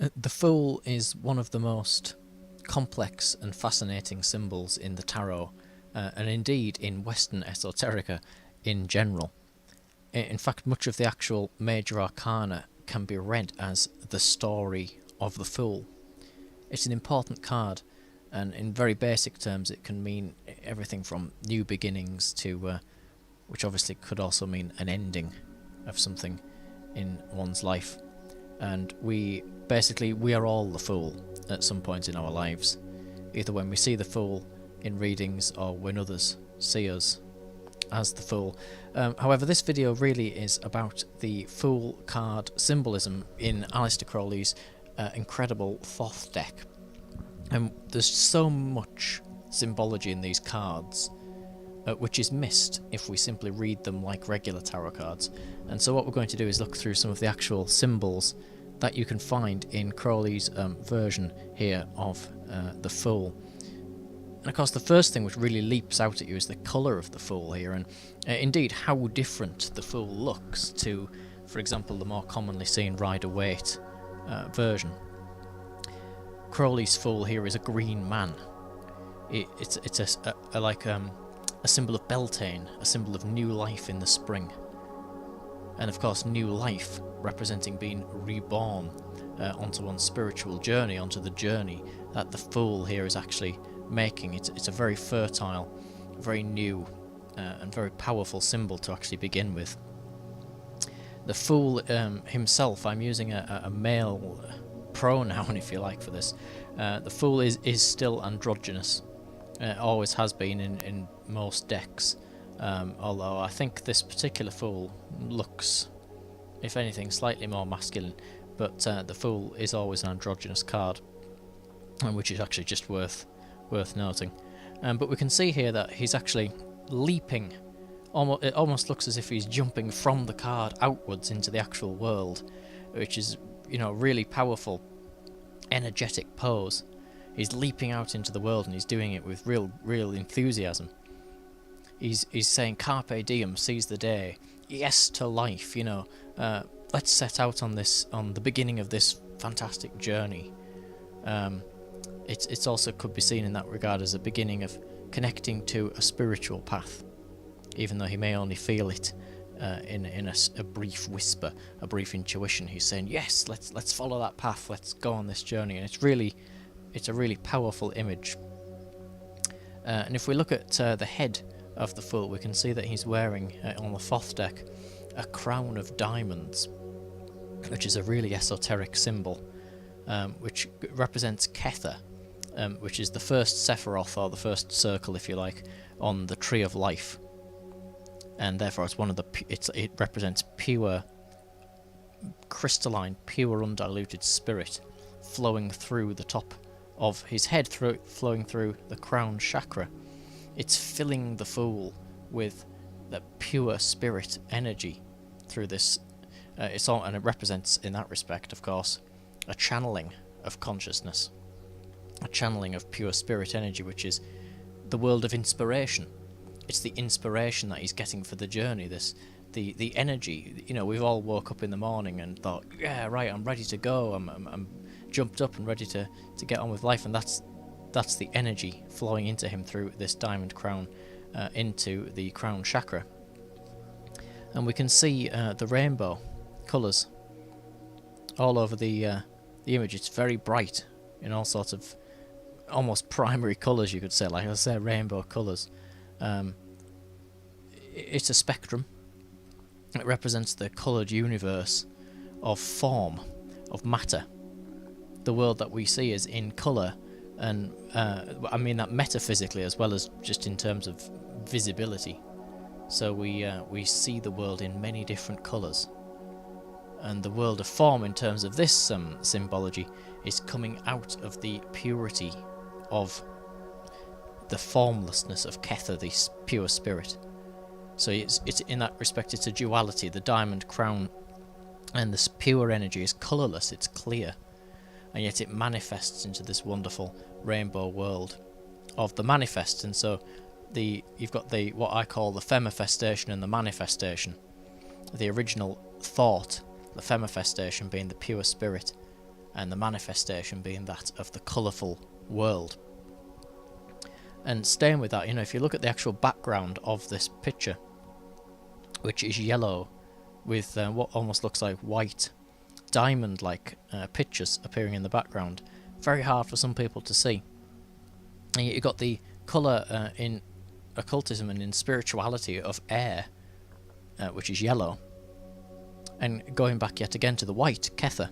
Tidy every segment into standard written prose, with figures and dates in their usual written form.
The Fool is one of the most complex and fascinating symbols in the tarot, and indeed in Western esoterica in general. In fact, much of the actual major arcana can be read as the story of the Fool. It's an important card, and in very basic terms it can mean everything from new beginnings to, which obviously could also mean an ending of something in one's life. And we are all the Fool at some point in our lives, either when we see the Fool in readings or when others see us as the Fool. However, this video really is about the Fool card symbolism in Aleister Crowley's incredible Thoth deck. And there's so much symbology in these cards, which is missed if we simply read them like regular tarot cards. And so what we're going to do is look through some of the actual symbols that you can find in Crowley's version here of the Fool. And of course the first thing which really leaps out at you is the colour of the Fool here, and indeed how different the Fool looks to, for example, the more commonly seen Rider-Waite version. Crowley's Fool here is a green man. It's a symbol of Beltane, a symbol of new life in the spring. And of course new life representing being reborn onto one's spiritual journey, onto the journey that the Fool here is actually making. It's a very fertile, very new and very powerful symbol to actually begin with. The Fool himself, I'm using a male pronoun if you like for this. The Fool is still androgynous. Always has been in most decks, although I think this particular Fool looks, if anything, slightly more masculine, but the Fool is always an androgynous card, which is actually just worth noting. But we can see here that he's actually leaping. It almost looks as if he's jumping from the card outwards into the actual world, which is, really powerful, energetic pose. He's leaping out into the world and he's doing it with real enthusiasm. He's saying carpe diem, seize the day, yes to life, let's set out on the beginning of this fantastic journey. It's also could be seen in that regard as a beginning of connecting to a spiritual path, even though he may only feel it in a brief whisper, a brief intuition. He's saying, yes, let's follow that path, let's go on this journey, and it's a really powerful image. And if we look at the head of the Fool, we can see that he's wearing, on the Thoth deck, a crown of diamonds, which is a really esoteric symbol, which represents Kether, which is the first Sephiroth, or the first circle, if you like, on the Tree of Life. And therefore it represents pure, crystalline, pure, undiluted spirit flowing through the top of his head, flowing through the crown chakra. It's filling the Fool with the pure spirit energy through this. And it represents, in that respect, of course, a channeling of consciousness, a channeling of pure spirit energy, which is the world of inspiration. It's the inspiration that he's getting for the journey. The energy. We've all woke up in the morning and thought, yeah, right, I'm ready to go. I'm jumped up and ready to get on with life, and that's the energy flowing into him through this diamond crown, into the crown chakra. And we can see the rainbow colours all over the image. It's very bright in all sorts of almost primary colours, you could say, like I say, rainbow colours. It's a spectrum. It represents the coloured universe of form, of matter. The world that we see is in colour, and I mean that metaphysically as well as just in terms of visibility. So we see the world in many different colours, and the world of form, in terms of this symbology, is coming out of the purity of the formlessness of Kether, the pure spirit. So it's in that respect, it's a duality. The diamond crown and this pure energy is colourless, it's clear, and yet it manifests into this wonderful rainbow world of the manifest. And so you've got what I call the femifestation and the manifestation. The original thought, the femifestation being the pure spirit, and the manifestation being that of the colourful world. And staying with that, if you look at the actual background of this picture, which is yellow with what almost looks like white diamond-like pictures appearing in the background, very hard for some people to see. And you've got the colour in occultism and in spirituality of air, which is yellow, and going back yet again to the white kether,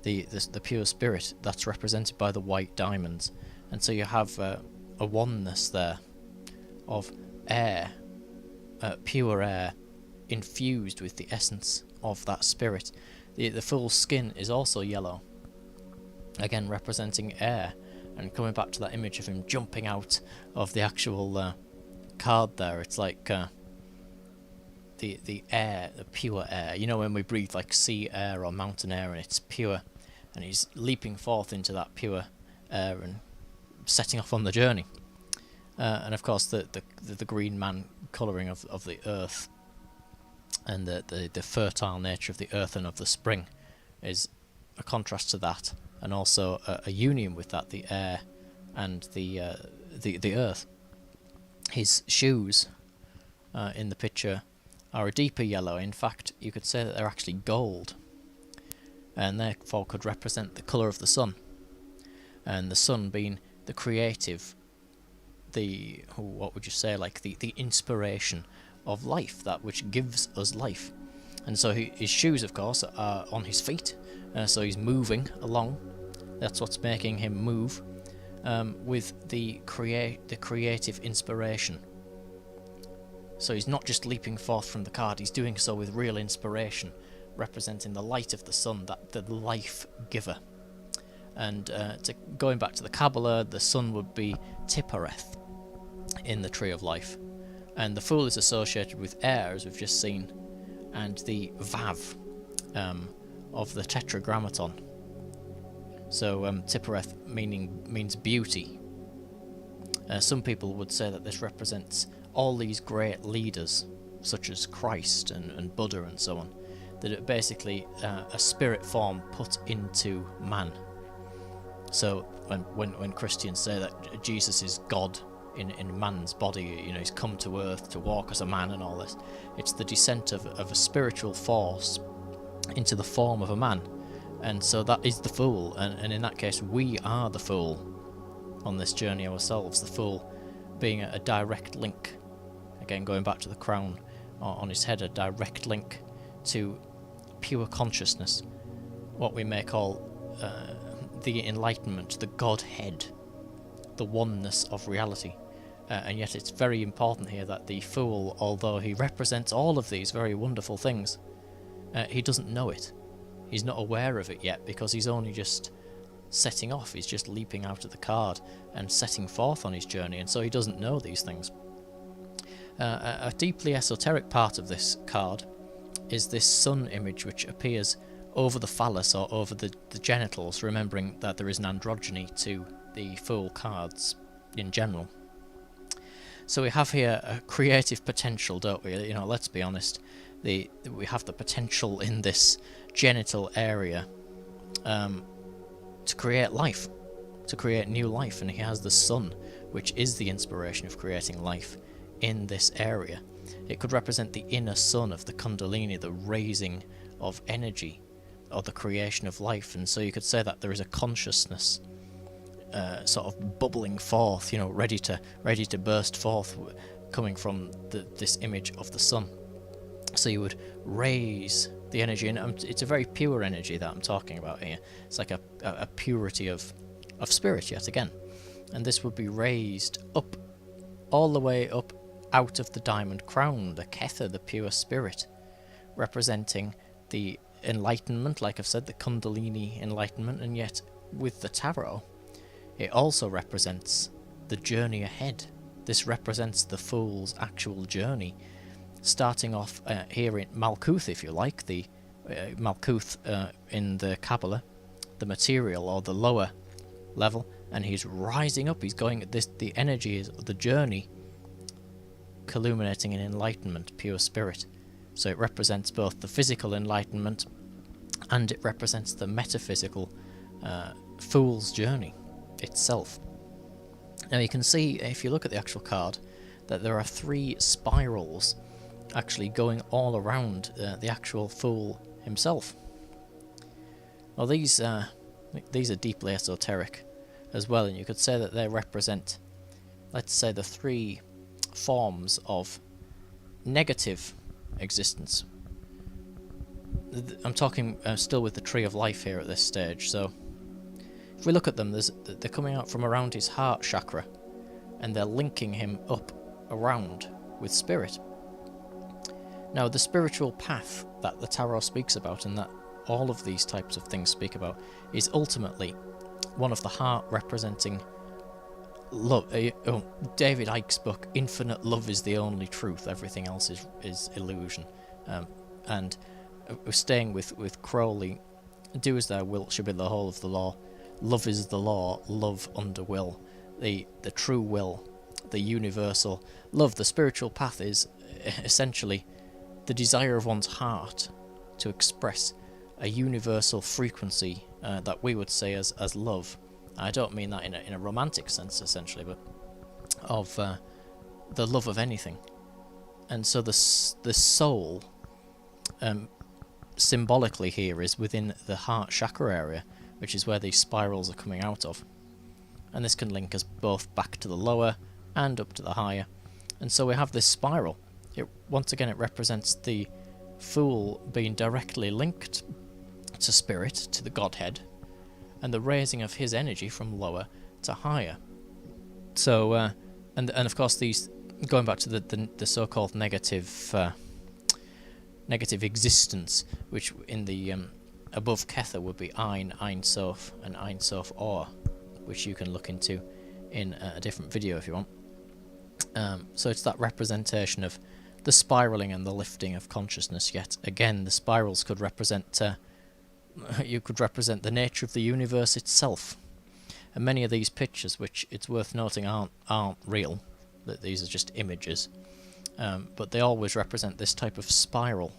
the pure spirit that's represented by the white diamonds. And so you have a oneness there of air, pure air, infused with the essence of that spirit. The full skin is also yellow, again representing air. And coming back to that image of him jumping out of the actual card there, it's like the air, the pure air. When we breathe like sea air or mountain air and it's pure, and he's leaping forth into that pure air and setting off on the journey. And of course the green man colouring of the earth, and the fertile nature of the earth and of the spring is a contrast to that, and also a union with that, the air and the earth. His shoes in the picture are a deeper yellow. In fact, you could say that they're actually gold, and therefore could represent the colour of the sun, and the sun being the creative, what would you say, like the inspiration of life, that which gives us life. And so his shoes, of course, are on his feet, so he's moving along. That's what's making him move, with the creative inspiration. So he's not just leaping forth from the card, he's doing so with real inspiration, representing the light of the sun, the life giver. And going back to the Kabbalah, the sun would be Tiphareth in the Tree of Life. And the Fool is associated with air, as we've just seen, and the Vav of the Tetragrammaton. So Tiphareth means beauty. Some people would say that this represents all these great leaders, such as Christ and Buddha and so on, that it basically a spirit form put into man. So when Christians say that Jesus is God in man's body, he's come to earth to walk as a man and all this, it's the descent of a spiritual force into the form of a man. And so that is the Fool, and in that case we are the Fool on this journey ourselves, the Fool being a direct link, again going back to the crown on his head, a direct link to pure consciousness, what we may call the enlightenment, the Godhead, the oneness of reality. And yet it's very important here that the Fool, although he represents all of these very wonderful things, he doesn't know it. He's not aware of it yet, because he's only just setting off. He's just leaping out of the card and setting forth on his journey, and so he doesn't know these things. A deeply esoteric part of this card is this sun image, which appears over the phallus or over the genitals, remembering that there is an androgyny to the Fool cards in general. So we have here a creative potential, don't we? Let's be honest. We have the potential in this genital area to create life, to create new life, and he has the sun, which is the inspiration of creating life in this area. It could represent the inner sun of the Kundalini, the raising of energy, or the creation of life. And so you could say that there is a consciousness sort of bubbling forth, ready to burst forth, coming from this image of the sun. So you would raise the energy, and it's a very pure energy that I'm talking about here. It's like a purity of spirit yet again, and this would be raised up, all the way up out of the diamond crown, the Kether, the pure spirit, representing the enlightenment, like I've said, the Kundalini enlightenment. And yet with the tarot, it also represents the journey ahead. This represents the Fool's actual journey, starting off here in Malkuth, if you like, the Malkuth in the Kabbalah, the material or the lower level, and he's rising up. He's going at this. The energy is the journey, culminating in enlightenment, pure spirit. So it represents both the physical enlightenment and it represents the metaphysical fool's journey itself. Now you can see, if you look at the actual card, that there are 3 spirals actually going all around the actual fool himself. Well, these are deeply esoteric as well, and you could say that they represent, let's say, the 3 forms of negative existence. I'm talking still with the tree of life here at this stage, so if we look at them, they're coming out from around his heart chakra, and they're linking him up around with spirit. Now, the spiritual path that the tarot speaks about, and that all of these types of things speak about, is ultimately one of the heart representing love. David Icke's book, Infinite Love is the Only Truth, Everything Else is Illusion. And we're staying with Crowley, do as thou wilt should be the whole of the law. Love is the law, love under will. The true will, the universal love. The spiritual path is essentially the desire of one's heart to express a universal frequency that we would say as love. I don't mean that in a romantic sense, essentially, but of the love of anything. And so the soul, symbolically here, is within the heart chakra area, which is where these spirals are coming out of. And this can link us both back to the lower and up to the higher. And so we have this spiral. Once again, it represents the fool being directly linked to spirit, to the Godhead, and the raising of his energy from lower to higher. So, and of course, these, going back to the so-called negative existence, which in the above Kether would be Ein Sof, and Ein Sof Or, which you can look into in a different video if you want. So it's that representation of the spiraling and the lifting of consciousness. Yet again, the spirals could represent you could represent the nature of the universe itself. And many of these pictures, which it's worth noting aren't real, that these are just images, but they always represent this type of spiral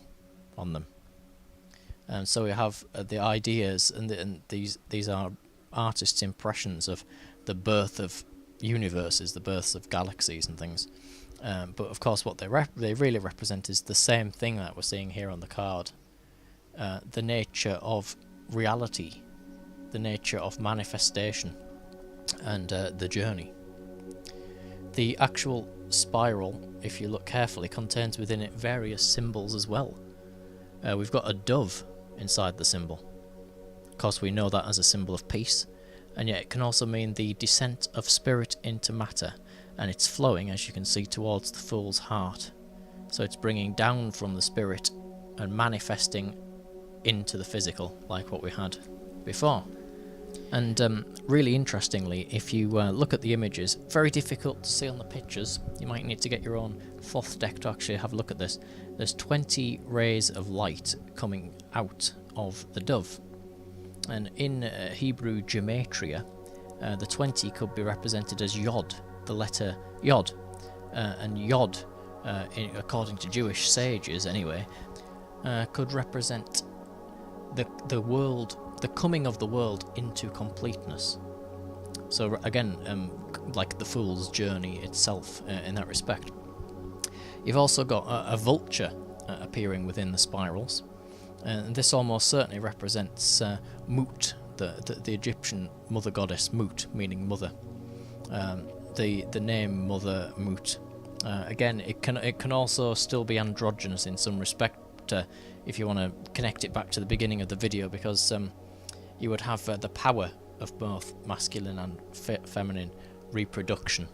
on them. And so we have the ideas, and these are artists' impressions of the birth of universes, the births of galaxies and things. But of course, what they really represent is the same thing that we're seeing here on the card. The nature of reality, the nature of manifestation, and the journey. The actual spiral, if you look carefully, contains within it various symbols as well. We've got a dove inside the symbol. Of course, we know that as a symbol of peace, and yet it can also mean the descent of spirit into matter, and it's flowing, as you can see, towards the fool's heart. So it's bringing down from the spirit and manifesting into the physical, like what we had before. And really interestingly, if you look at the images, very difficult to see on the pictures, you might need to get your own Thoth deck to actually have a look at this. There's 20 rays of light coming out of the dove, and in Hebrew gematria, the 20 could be represented as Yod, the letter Yod, and Yod, according to Jewish sages anyway, could represent the world, the coming of the world into completeness. So again, like the fool's journey itself in that respect. You've also got a vulture appearing within the spirals, and this almost certainly represents Mut, the Egyptian mother goddess Mut, meaning mother. The name Mother Mut. Again, it can also still be androgynous in some respect, if you want to connect it back to the beginning of the video, because you would have the power of both masculine and feminine reproduction.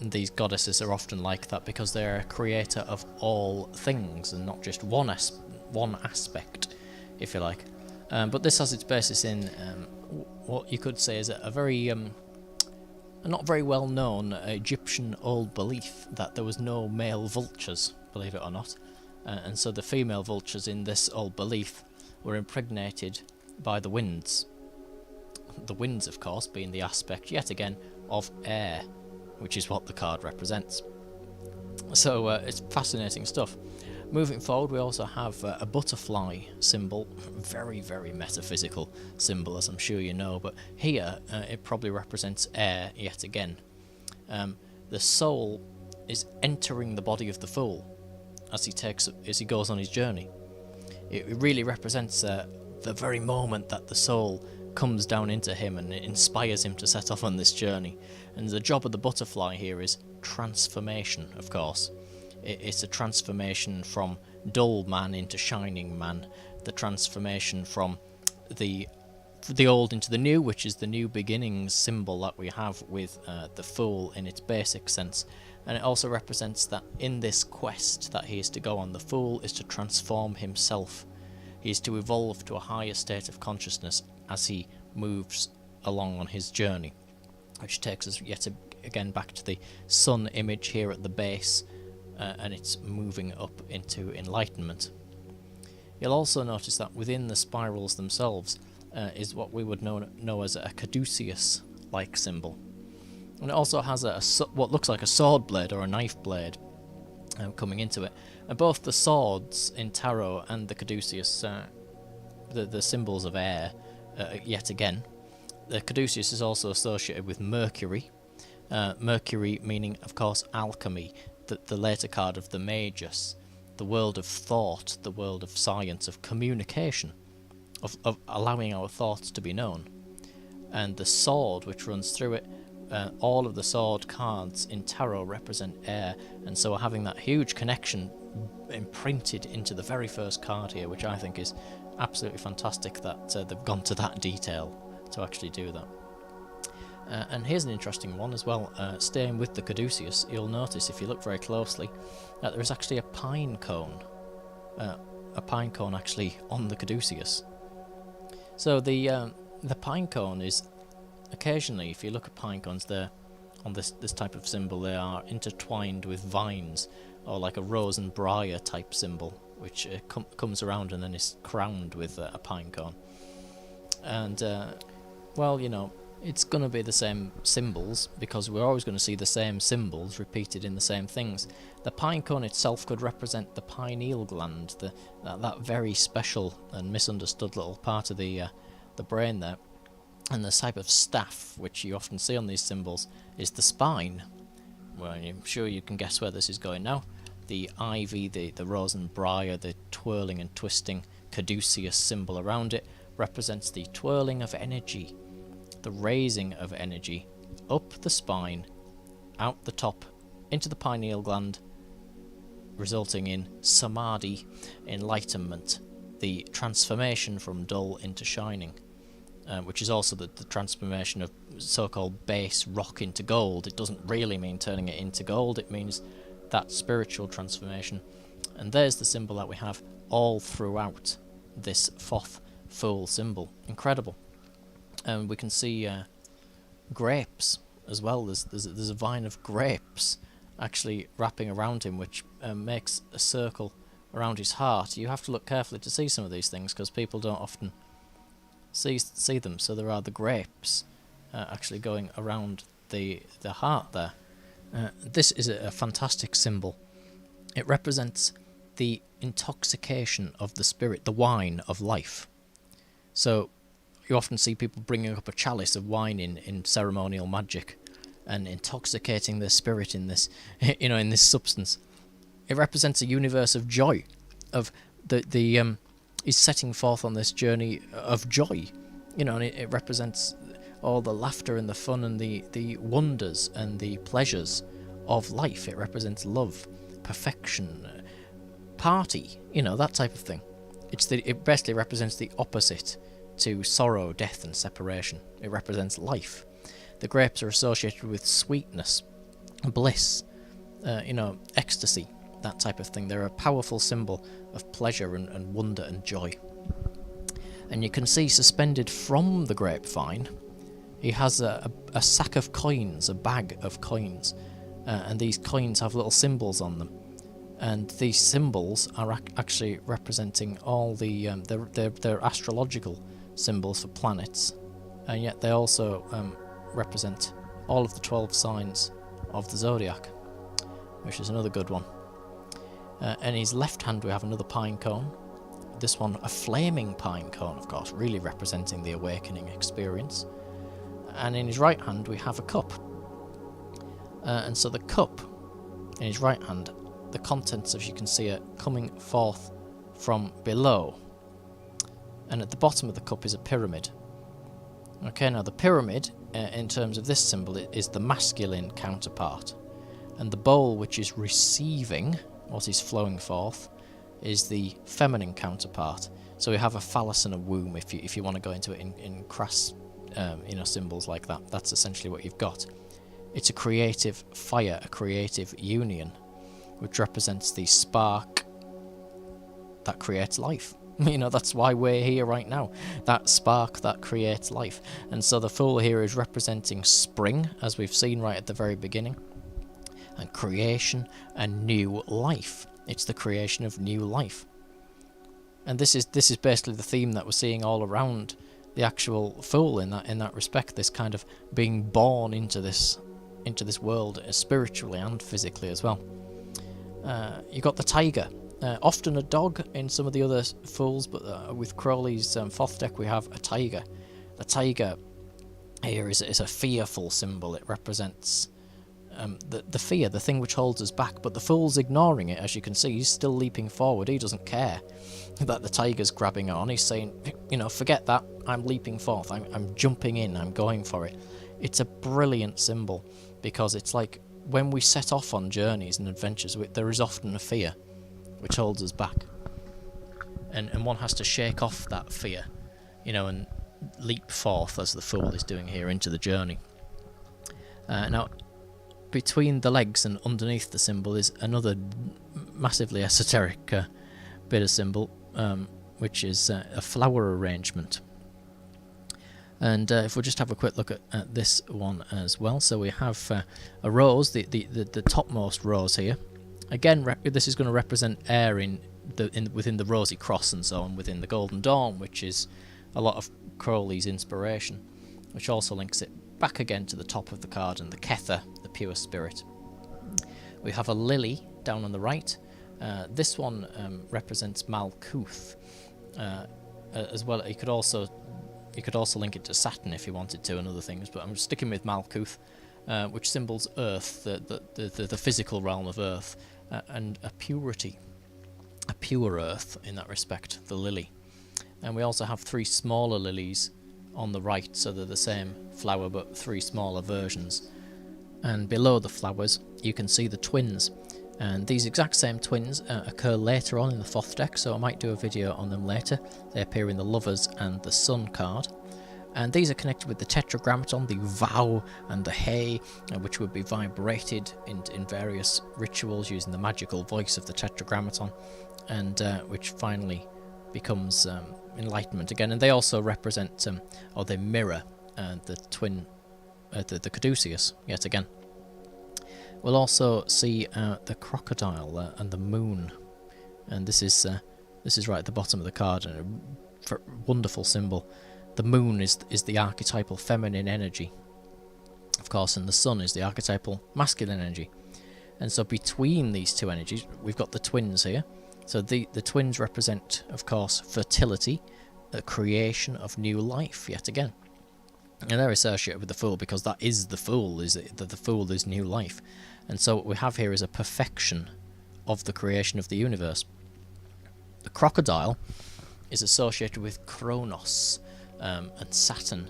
These goddesses are often like that because they're a creator of all things and not just one aspect, if you like. But this has its basis in what you could say is a very not very well known Egyptian old belief that there was no male vultures, believe it or not. And so the female vultures in this old belief were impregnated by the winds. The winds, of course, being the aspect, yet again, of air, which is what the card represents. So it's fascinating stuff. Moving forward, we also have a butterfly symbol, very, very metaphysical symbol, as I'm sure you know, but here it probably represents air yet again. The soul is entering the body of the fool as he goes on his journey. It really represents the very moment that the soul comes down into him and it inspires him to set off on this journey. And the job of the butterfly here is transformation, of course. It's a transformation from dull man into shining man, the transformation from the old into the new, which is the new beginnings symbol that we have with the fool in its basic sense. And it also represents that in this quest that he is to go on, the fool is to transform himself. He is to evolve to a higher state of consciousness as he moves along on his journey, which takes us yet again back to the sun image here at the base, and it's moving up into enlightenment. You'll also notice that within the spirals themselves is what we would know as a caduceus-like symbol. And it also has what looks like a sword blade or a knife blade coming into it. And both the swords in tarot and the caduceus, the symbols of air, yet again. The caduceus is also associated with Mercury. Mercury meaning, of course, alchemy, the later card of the Magus, the world of thought, the world of science, of communication, of allowing our thoughts to be known. And the sword, which runs through it, all of the sword cards in tarot represent air, and so having that huge connection imprinted into the very first card here, which I think is absolutely fantastic that they've gone to that detail to actually do that. And here's an interesting one as well. Staying with the caduceus, you'll notice if you look very closely that there is actually a pine cone actually on the caduceus. So the pine cone is occasionally, if you look at pine cones, they're on this type of symbol, they are intertwined with vines, or like a rose and briar type symbol, which comes around and then is crowned with a pine cone. And well, you know, it's going to be the same symbols, because we're always going to see the same symbols repeated in the same things. The pine cone itself could represent the pineal gland, that very special and misunderstood little part of the brain there. And the type of staff which you often see on these symbols is the spine. Well, I'm sure you can guess where this is going now. The ivy, the rose and briar, the twirling and twisting caduceus symbol around it represents the twirling of energy, the raising of energy up the spine, out the top, into the pineal gland, resulting in samadhi, enlightenment, the transformation from dull into shining. Which is also the transformation of so-called base rock into gold. It doesn't really mean turning it into gold, it means that spiritual transformation. And there's the symbol that we have all throughout this Thoth Fool symbol. Incredible. And we can see grapes as well. There's a vine of grapes actually wrapping around him, which makes a circle around his heart. You have to look carefully to see some of these things, because people don't often see them. So there are the grapes actually going around the heart there. This is a fantastic symbol. It represents the intoxication of the spirit, the wine of life. So you often see people bringing up a chalice of wine in ceremonial magic and intoxicating their spirit in this, in this substance. It represents a universe of joy, of is setting forth on this journey of joy, and it represents all the laughter and the fun and the wonders and the pleasures of life. It represents love, perfection, party, that type of thing. It basically represents the opposite to sorrow, death and separation. It represents life. The grapes are associated with sweetness, bliss, ecstasy, that type of thing. They're a powerful symbol of pleasure and wonder and joy. And you can see suspended from the grapevine, he has a sack of coins, a bag of coins, and these coins have little symbols on them. And these symbols are actually representing all they're astrological symbols for planets, and yet they also represent all of the 12 signs of the zodiac, which is another good one. In his left hand we have another pine cone. This one a flaming pine cone, of course, really representing the awakening experience. And in his right hand we have a cup. And so the cup in his right hand, the contents, as you can see, are coming forth from below. And at the bottom of the cup is a pyramid. Okay, now the pyramid, in terms of this symbol, is the masculine counterpart. And the bowl which is receiving what is flowing forth is the feminine counterpart. So we have a phallus and a womb, if you want to go into it in crass symbols like that. That's essentially what you've got. It's a creative fire, a creative union, which represents the spark that creates life. That's why we're here right now. That spark that creates life. And so the Fool here is representing spring, as we've seen right at the very beginning, and creation and new life. It's the creation of new life. And this is basically the theme that we're seeing all around the actual Fool in that respect, this kind of being born into this world, spiritually and physically as well. You got the tiger. Often a dog in some of the other Fools, but with Crowley's Thoth deck we have a tiger. The tiger here is a fearful symbol. It represents the fear, the thing which holds us back, but the Fool's ignoring it. As you can see, he's still leaping forward. He doesn't care that the tiger's grabbing on. He's saying, forget that, I'm leaping forth, I'm jumping in, I'm going for it. It's a brilliant symbol, because it's like when we set off on journeys and adventures, there is often a fear which holds us back, and one has to shake off that fear, and leap forth, as the Fool is doing here, into the journey. Now, between the legs and underneath the symbol is another massively esoteric bit of symbol, which is a flower arrangement. And if we just have a quick look at this one as well, so we have a rose, the topmost rose here. Again, this is going to represent air within the Rosy Cross and so on, within the Golden Dawn, which is a lot of Crowley's inspiration, which also links it back again to the top of the card, and the Kether, the pure spirit. We have a lily down on the right. This one represents Malkuth as well. You could also link it to Saturn if you wanted to, and other things, but I'm sticking with Malkuth, which symbols Earth, the physical realm of Earth, and a purity, a pure Earth in that respect, the lily. And we also have 3 smaller lilies on the right, so they're the same flower but 3 smaller versions. And below the flowers you can see the twins, and these exact same twins occur later on in the Thoth deck, so I might do a video on them later. They appear in the Lovers and the Sun card, and these are connected with the Tetragrammaton, the vow and the hay, which would be vibrated in various rituals using the magical voice of the Tetragrammaton, and which finally becomes enlightenment again. And they also represent, or they mirror, the twin, the Caduceus yet again. We'll also see the crocodile and the moon, and this is right at the bottom of the card, and a wonderful symbol. The moon is the archetypal feminine energy, of course, and the sun is the archetypal masculine energy. And so between these two energies, we've got the twins here. So the twins represent, of course, fertility, the creation of new life, yet again. And they're associated with the Fool because that is the Fool, that the Fool is new life. And so what we have here is a perfection of the creation of the universe. The crocodile is associated with Kronos and Saturn.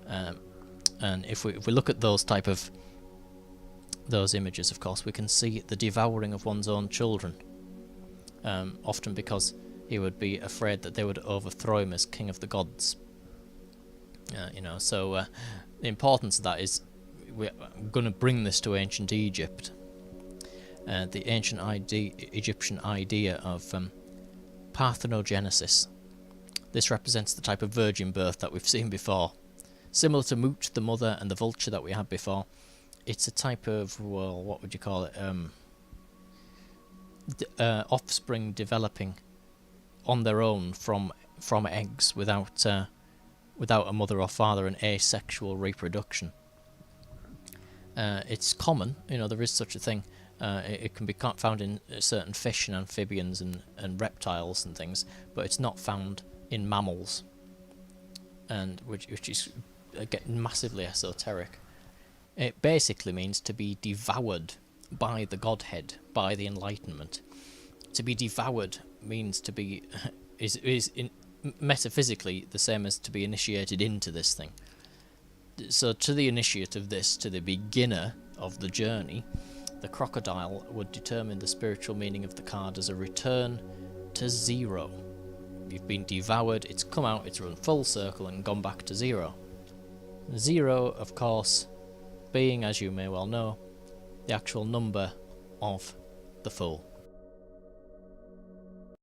And if we look at those images, of course, we can see the devouring of one's own children. Often because he would be afraid that they would overthrow him as king of the gods. So the importance of that is we're going to bring this to ancient Egypt. The ancient Egyptian idea of parthenogenesis. This represents the type of virgin birth that we've seen before. Similar to Mut, the mother, and the vulture that we had before. It's a type of, well, what would you call it? Offspring developing on their own from eggs without a mother or father, and asexual reproduction. It's common, there is such a thing, It can be found in certain fish and amphibians and reptiles and things, but it's not found in mammals, and which is getting massively esoteric. It basically means to be devoured by the Godhead, by the Enlightenment. To be devoured means to be metaphysically the same as to be initiated into this thing. So to the initiate of this, to the beginner of the journey, the crocodile would determine the spiritual meaning of the card as a return to zero. You've been devoured, it's come out, it's run full circle and gone back to zero. Zero, of course, being, as you may well know, the actual number of the Fool.